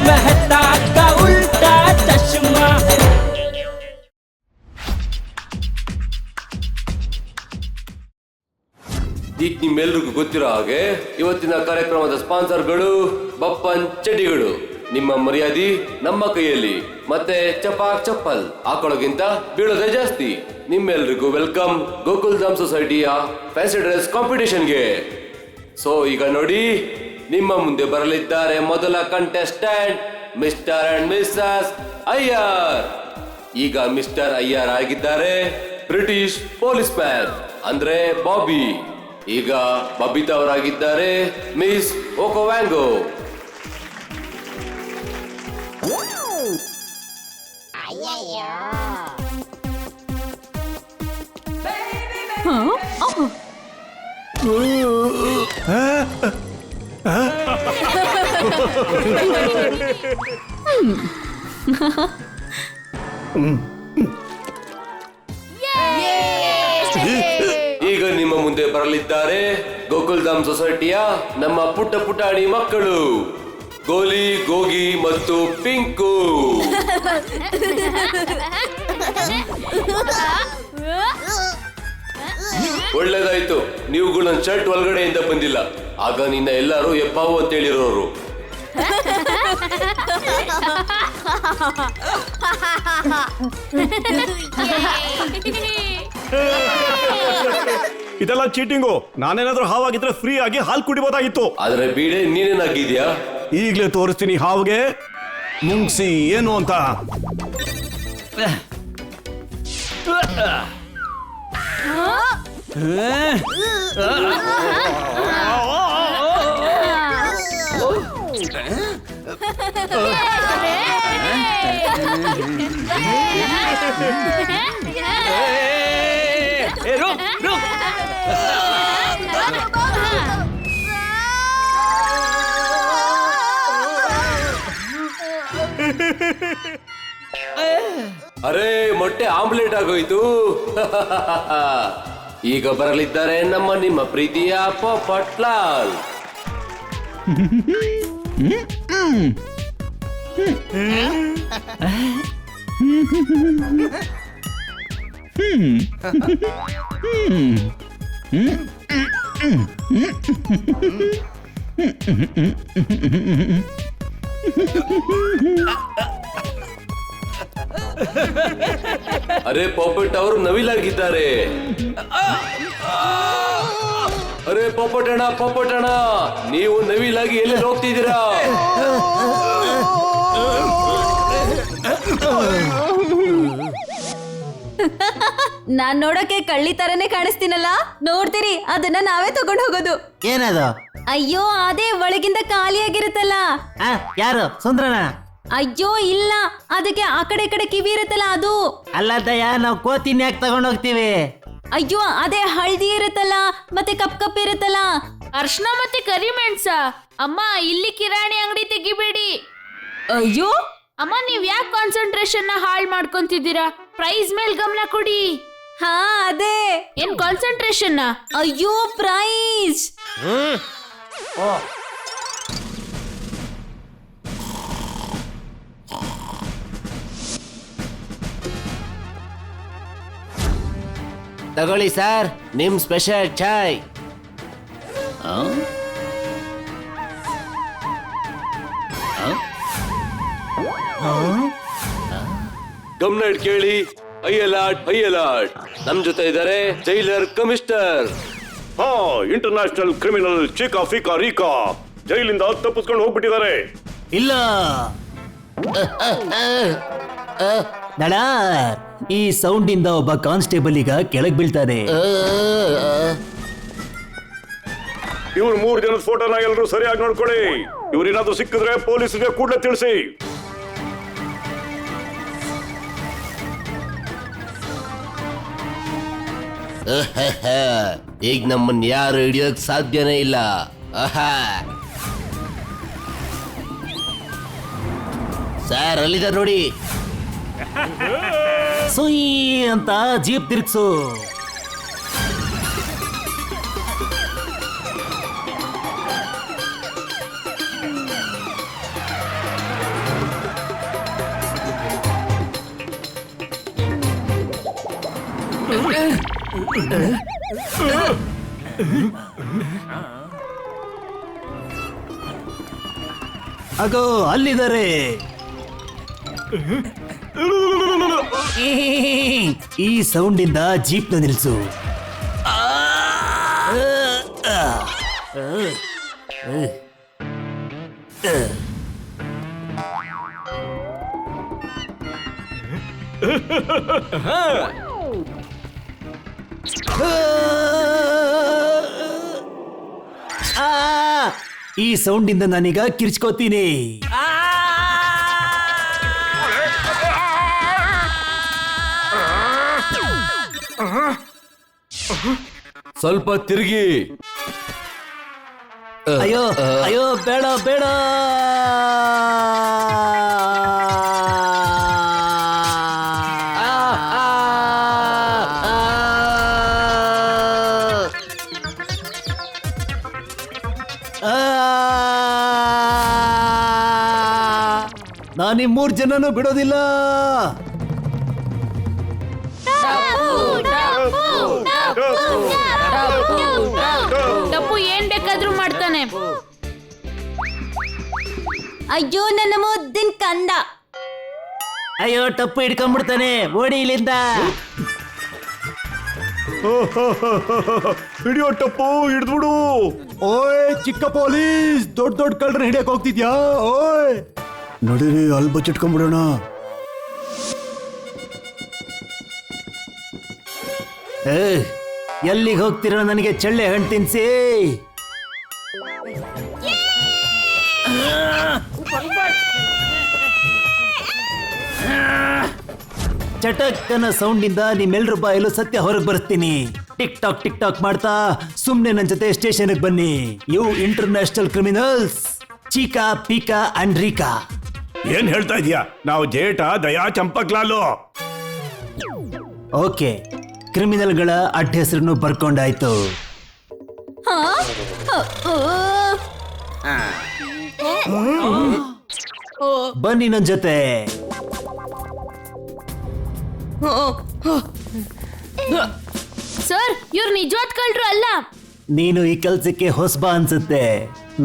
मेहता का उल्टा चश्मा। ಈಗ ನಿಮ್ಮೆಲ್ರಿಗೂ ಗೊತ್ತಿರೋ ಹಾಗೆ ಇವತ್ತಿನ ಕಾರ್ಯಕ್ರಮದ ಸ್ಪಾನ್ಸರ್ಗಳು ಬಪ್ಪನ್ ಚಡ್ಡಿಗಳು. ನಿಮ್ಮ ಮರ್ಯಾದೆ ನಮ್ಮ ಕೈಯಲ್ಲಿ. ಮತ್ತೆ ಚಪಾಕ್ ಚಪ್ಪಲ್ ಹಾಕೊಳ್ಳೋಗಿಂತ ಬೀಳೋದೇ ಜಾಸ್ತಿ. ನಿಮ್ಮೆಲ್ರಿಗೂ ವೆಲ್ಕಮ್ ಗೋಕುಲ್ ಧಾಮ್ ಸೊಸೈಟಿಯ ಫ್ಯಾನ್ಸಿ ಡ್ರೆಸ್ ಕಾಂಪಿಟೇಷನ್ಗೆ. ಸೊ ಈಗ ನೋಡಿ, ನಿಮ್ಮ ಮುಂದೆ ಬರಲಿದ್ದಾರೆ ಮೊದಲ contestant Mr and Mrs Iyer. ಈಗ ಮಿಸ್ಟರ್ ಅಯ್ಯರ್ ಆಗಿದ್ದಾರೆ ಬ್ರಿಟಿಷ್ ಪೊಲೀಸ್ ಮ್ಯಾನ್ ಅಂದ್ರೆ ಬಾಬಿ. ಈಗ ಬಬಿತಾ ಅವರಾಗಿದ್ದಾರೆ ಮಿಸ್ ಓಕೋವ್ಯಾಂಗೋ. ಈಗ ನಿಮ್ಮ ಮುಂದೆ ಬರಲಿದ್ದಾರೆ ಗೋಕುಲ್ ಧಾಮ್ ಸೊಸೈಟಿಯ ನಮ್ಮ ಪುಟ್ಟ ಪುಟಾಣಿ ಮಕ್ಕಳು ಗೋಲಿ, ಗೋಗಿ ಮತ್ತು ಪಿಂಕು. ಒಳ್ಳೇದಾಯ್ತು, ನೀವುಗಳು ನನ್ನ ಶರ್ಟ್ ಒಳಗಡೆಯಿಂದ ಬಂದಿಲ್ಲ. ಆಗ ನಿನ್ನ ಎಲ್ಲರೂ ಎಪ್ಪಾವು ಅಂತ ಹೇಳಿರೋರು. ಇದೆಲ್ಲ ಚೀಟಿಂಗು. ನಾನೇನಾದ್ರೂ ಹಾವಾಗಿದ್ರೆ ಫ್ರೀ ಆಗಿ ಹಾಲು ಕುಡಿಬೋದಾಗಿತ್ತು. ಆದ್ರೆ ಬೀಡೆ ನೀನೇನಾಗಿದ್ಯಾ? ಈಗ್ಲೇ ತೋರಿಸ್ತೀನಿ ಹಾವಿಗೆ ಮುಂಗ್ಸಿ ಏನು ಅಂತ. ಅರೆ, ಮೊಟ್ಟೆ ಆಮ್ಲೆಟ್ ಆಗೋಯ್ತು. ಈಗ ಬರಲಿದ್ದಾರೆ ನಿಮ್ಮ ಪ್ರೀತಿಯ ಪೊಪಟ್ಲಾಲ್. ಅರೆ, ಪಾಪಟ್ ಅವರು ನವಿಲಾಗಿದ್ದಾರೆ. ಅರೆ ಪಾಪಟಣ, ನೀವು ನವಿಲಾಗಿ ಎಲ್ಲಿ ಹೋಗ್ತಿದ್ದೀರಾ? ನಾನ್ ನೋಡಕ್ಕೆ ಕಳ್ಳಿ ತರನೇ ಕಾಣಿಸ್ತೀನಲ್ಲ, ನೋಡ್ತೀರಿ ಅದನ್ನ ನಾವೇ ತಗೊಂಡು ಹೋಗೋದು. ಏನದು? ಅಯ್ಯೋ, ಅದೇ ಒಳಗಿಂದ ಖಾಲಿಯಾಗಿರುತ್ತಲ್ಲ. ಯಾರು? ಸುಂದ್ರನ? ಅಯ್ಯೋ ಇಲ್ಲ, ಅದಕ್ಕೆ ಆ ಕಡೆ ಈ ಕಡೆ ಕಿವಿ ಇರುತ್ತಲ್ಲ ಅದು. ಅಲ್ಲದಯ್ಯ, ನಾವು ಕೋತಿನ ಯಾಕೆ ತಗೊಂಡ್ ಹೋಗ್ತೀವಿ? ಅಯ್ಯೋ, ಅದೇ ಹಳದಿ ಇರುತ್ತಲ್ಲ, ಮತ್ತೆ ಕಪ್ ಇರುತ್ತಲ್ಲ. ಅರ್ಶನ ಮತ್ತೆ ಕರಿಮೆಣಸ. ಅಮ್ಮ, ಇಲ್ಲಿ ಕಿರಾಣಿ ಅಂಗಡಿ ತೆಗಿಬೇಡಿ. ಅಯ್ಯೋ ಅಮ್ಮ, ನೀವ್ ಯಾಕೆ ಕಾನ್ಸಂಟ್ರೇಷನ್ ನ ಹಾಳ್ ಮಾಡ್ಕೊಂತಿದ್ದೀರಾ? ಪ್ರೈಸ್ ಮೇಲ್ ಗಮನ ಕೊಡಿ. ಹಾ ಅದೇ. ಏನ್ ಕಾನ್ಸಂಟ್ರೇಷನ್? ಅಯ್ಯೋ, ಪ್ರೈಸ್. ತಗೊಳ್ಳಿ ಸರ್, ನಿಮ್ ಸ್ಪೆಷಲ್ ಚಾಯ್. ಗಮನ ಇಟ್ ಕೇಳಿ. ಅಯ್ಯಲಾಟ್ ನಮ್ ಜೊತೆ ಇದ್ದಾರೆ ಜೈಲರ್ ಕಮಿಷನರ್. ಇಂಟರ್ನ್ಯಾಷನಲ್ ಕ್ರಿಮಿನಲ್ ಚಿಕಾ ಫಿಕಾ ರೀಕಾ ಜೈಲಿಂದ ತಪ್ಪಿಸ್ಕೊಂಡು ಹೋಗ್ಬಿಟ್ಟಿದ್ದಾರೆ. ಇಲ್ಲ ನಡ, ಈ ಸೌಂಡ್ ಇಂದ ಒಬ್ಬ ಕಾನ್ಸ್ಟೇಬಲ್ ಈಗ ಕೆಳಗ್ ಬೀಳ್ತಾನೆ. ಇವ್ರು 3 ಜನದ ಫೋಟೋನ ಎಲ್ಲರೂ ಸರಿಯಾಗಿ ನೋಡ್ಕೊಳ್ಳಿ. ಇವ್ರೇನಾದ್ರೂ ಸಿಕ್ಕಿದ್ರೆ ಪೊಲೀಸರಿಗೆ ಕೂಡಲೇ ತಿಳಿಸಿ. ಈಗ ನಮ್ಮನ್ನ ಯಾರು ಹಿಡಿಯೋಕ್ ಸಾಧ್ಯನೇ ಇಲ್ಲ. ಸರ್, ಅಲ್ಲಿದ ನೋಡಿ. ಸುಯ್ ಅಂತ ಜೀಪ್ ತಿರ್ಗ್ಸು. ಅಗೋ ಅಲ್ಲಿದ್ದಾರೆ. ಈ ಸೌಂಡ್ ಇಂದ ಜೀಪ್ ನ ನಿಲ್ಸು. ಈ ಸೌಂಡ್ ಇಂದ ನಾನೀಗ ಕಿರ್ಚ್ಕೋತೀನಿ. ಸ್ವಲ್ಪ ತಿರುಗಿ. ಅಯ್ಯೋ ಅಯ್ಯೋ ಬೇಡ ಬೇಡ. ನಾನು 3 ಜನನು ಬಿಡೋದಿಲ್ಲ. ಟಪ್ಪು ಏನ್ ಬೇಕಾದ್ರೂ ಮಾಡ್ತಾನೆ. ಅಯ್ಯೋ ನನ್ನ ಮುದ್ದಿನ ಕಂದ. ಅಯ್ಯೋ ಟಪ್ಪು ಹಿಡ್ಕೊಂಡ್ಬಿಡ್ತಾನೆ, ಓಡಿ ಇಲ್ಲಿಂದ. ಹಿಡಿಯೋ ಟಪ್ಪು, ಹಿಡಿದ್ಬಿಡು. ಓಯ್ ಚಿಕ್ಕ ಪೊಲೀಸ್, ದೊಡ್ಡ ದೊಡ್ಡ ಕಳ್ಳರ ಹಿಡಿಯಕ್ ಹೋಗ್ತಿದ್ಯಾ? ಓಯ್ ನೋಡಿರಿ, ಅಲ್ಲಿ ಬಚ್ಚಿಟ್ಕೊಂಡ್ಬಿಡೋಣ. ಎಲ್ಲಿಗೆ ಹೋಗ್ತಿರೋ? ನನಗೆ ಚಳ್ಳೆ ಹಣ್ಣು ತಿನ್ಸಿ. ಚಟಕ್ಕನ ಸೌಂಡ್ ಇಂದ ನಿಮ್ಮೆಲ್ರ ಬಾಯಲ್ಲೂ ಸತ್ಯ ಹೊರಗೆ ಬರ್ತೀನಿ. ಟಿಕ್ ಟಾಕ್ ಮಾಡ್ತಾ ಸುಮ್ನೆ ನನ್ನ ಜೊತೆ ಸ್ಟೇಷನ್ಗೆ ಬನ್ನಿ. You international criminals Cheeka Peeka and Reeka. ಏನ್ ಹೇಳ್ತಾ ಇದೀಯಾ? ನಾವು ಜೇಠ ದಯಾ ಚಂಪಕ್ಲಾಲು. ಓಕೆ, ಕ್ರಿಮಿನಲ್ಗಳ ಅಡ್ಡ ಹೆಸರನ್ನು ಬರ್ಕೊಂಡಾಯ್ತು. ಬನ್ನಿ ನನ್ನ ಜೊತೆ. ಸರ್, ಇವ್ರು ನಿಜವಾದ ಕಳ್ರು ಅಲ್ಲ. ನೀನು ಈ ಕೆಲ್ಸಕ್ಕೆ ಹೊಸಬ ಅನ್ಸುತ್ತೆ.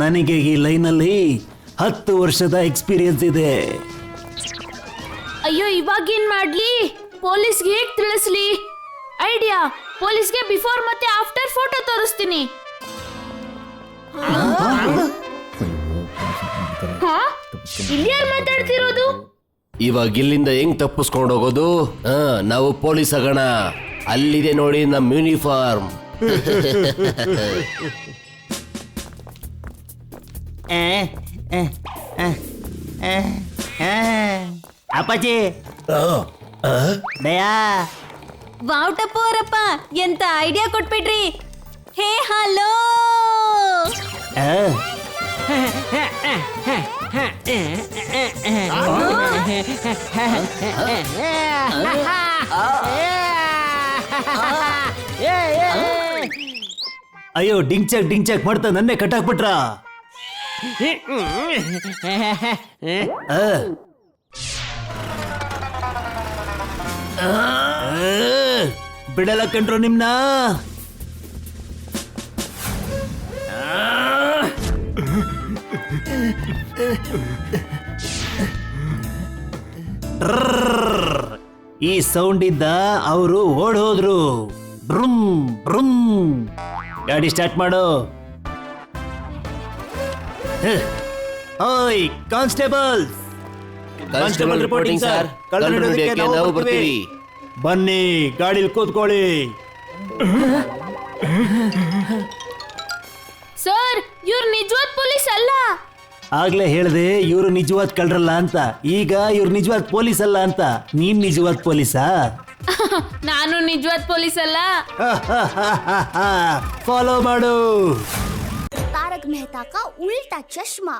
ನನಗೆ ಈ ಲೈನಲ್ಲಿ 10 ವರ್ಷದ ಎಕ್ಸ್ಪೀರಿಯನ್ಸ್ ಇದೆ. ಅಯ್ಯೋ, ಇವಾಗೇನ್ ಮಾಡ್ಲಿ? ಪೊಲೀಸ್ಗೆ ಹೇಗ್ ತಿಳಿಸ್ಲಿ? ಐಡಿಯಾ, ಪೊಲೀಸ್ಗೆ ಬಿಫೋರ್ ಮತ್ತೆ ಆಫ್ಟರ್ ಫೋಟೋ ತೋರಿಸ್ತೀನಿ. ಇಲ್ಲಿ ಯಾರು ಮಾತಾಡ್ತಿರೋದು? ಇವಾಗ ಇಲ್ಲಿಂದ ಹೆಂಗ್ ತಪ್ಪಿಸ್ಕೊಂಡು ಹೋಗೋದು? ನಾವು ಪೊಲೀಸ್ ಆಗೋಣ. ಅಲ್ಲಿದೆ ನೋಡಿ ನಮ್ಮ ಯೂನಿಫಾರ್ಮ್. ಅಪ್ಪಾಜಿ ದಯಾ. ವಾವ್ ಟಪ್ಪು ಅವರಪ್ಪ, ಎಂತ ಐಡಿಯಾ ಕೊಟ್ಬಿಟ್ರಿ. Hey hello. ಅಯ್ಯೋ, ಡಿಂಗ್ ಚೆಕ್ ಮಾಡ್ತಾ ನನ್ನೇ ಕಟ್ಟಾಕ್ಬಿಟ್ರ. ಬಿಡಲ್ಲ ಕಂಡ್ರು ನಿಮ್ನ. ಈ ಸೌಂಡ್ ಇದ್ದ ಅವರು ಓಡ್ ಹೋದ್ರು. ಬ್ರುಮ್ ಬ್ರುಮ್. ಗಾಡಿ ಸ್ಟಾರ್ಟ್ ಮಾಡು. ಓಯ್ ಕಾನ್ಸ್ಟೇಬಲ್ಸ್. Constable reporting sir. ಕಳ್ಳರನ್ನ ಹಿಡಿಯೋಕೆ ನಾವು ಬರ್ತೀವಿ. ಬನ್ನಿ, ಗಾಡಿಲಿ ಕೂತ್ಕೊಳ್ಳಿ. ಸರ್, ಇವ್ರು ನಿಜವಾದ ಪೊಲೀಸ್ ಅಲ್ಲ. ಆಗ್ಲೇ ಹೇಳ್ದೆ ಇವ್ರು ನಿಜವಾದ ಕಳ್ರಲ್ಲ ಅಂತ. ಈಗ ಇವ್ರು ನಿಜವಾದ ಪೊಲೀಸ್ ಅಲ್ಲ ಅಂತ. ನೀನ್ ನಿಜವಾದ ಪೊಲೀಸಾ? ನಾನು ನಿಜವಾದ ಪೊಲೀಸ್ ಅಲ್ಲ. ಫಾಲೋ ಮಾಡು. तारक मेहता का उल्टा चश्मा।